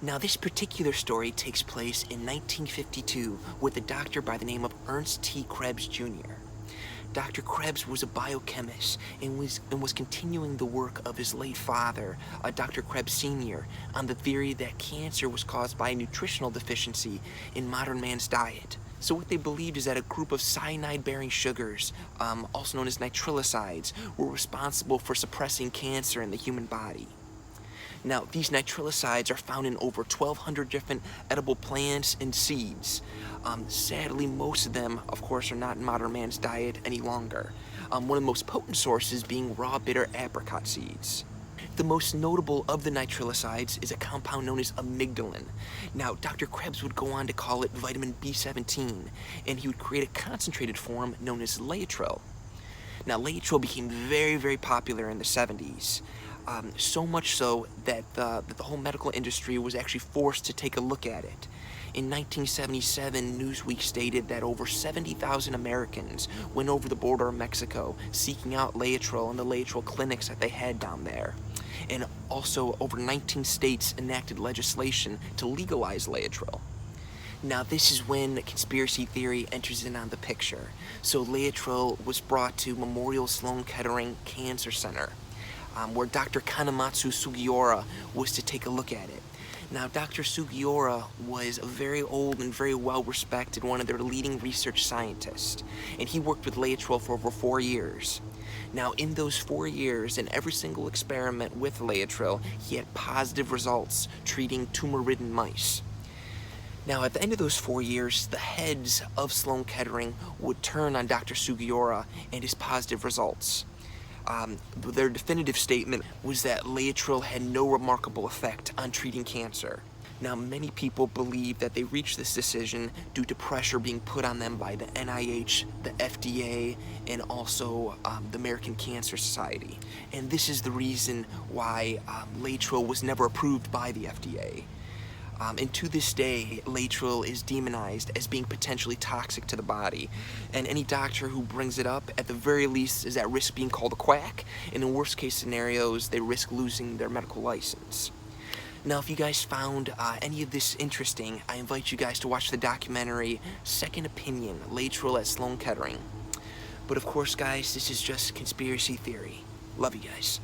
Now, this particular story takes place in 1952 with a doctor by the name of Ernst T. Krebs Jr. Dr. Krebs was a biochemist and was continuing the work of his late father, Dr. Krebs Sr., on the theory that cancer was caused by a nutritional deficiency in modern man's diet. So what they believed is that a group of cyanide-bearing sugars, also known as nitrilicides, were responsible for suppressing cancer in the human body. Now, these nitrilicides are found in over 1,200 different edible plants and seeds. Sadly, most of them, of course, are not in modern man's diet any longer. One of the most potent sources being raw bitter apricot seeds. The most notable of the nitrilicides is a compound known as amygdalin. Now, Dr. Krebs would go on to call it vitamin B17, and he would create a concentrated form known as Laetrile. Now, Laetrile became very, very popular in the 70s. So much so that the whole medical industry was actually forced to take a look at it. In 1977, Newsweek stated that over 70,000 Americans went over the border of Mexico seeking out Laetrile and the Laetrile clinics that they had down there. And also, over 19 states enacted legislation to legalize Laetrile. Now, this is when conspiracy theory enters in on the picture. So Laetrile was brought to Memorial Sloan Kettering Cancer Center, where Dr. Kanematsu Sugiura was to take a look at it. Now, Dr. Sugiura was a very old and very well-respected one of their leading research scientists, and he worked with Laetrile for over 4 years. Now, in those 4 years, in every single experiment with Laetrile, he had positive results treating tumor-ridden mice. Now, at the end of those 4 years, the heads of Sloan Kettering would turn on Dr. Sugiura and his positive results. Their definitive statement was that Laetrile had no remarkable effect on treating cancer. Now, many people believe that they reached this decision due to pressure being put on them by the NIH, the FDA, and also the American Cancer Society. And this is the reason why Laetrile was never approved by the FDA. And to this day, Laetrile is demonized as being potentially toxic to the body. And any doctor who brings it up, at the very least, is at risk being called a quack. And in worst case scenarios, they risk losing their medical license. Now, if you guys found any of this interesting, I invite you guys to watch the documentary Second Opinion, Laetrile at Sloan Kettering. But of course, guys, this is just conspiracy theory. Love you guys.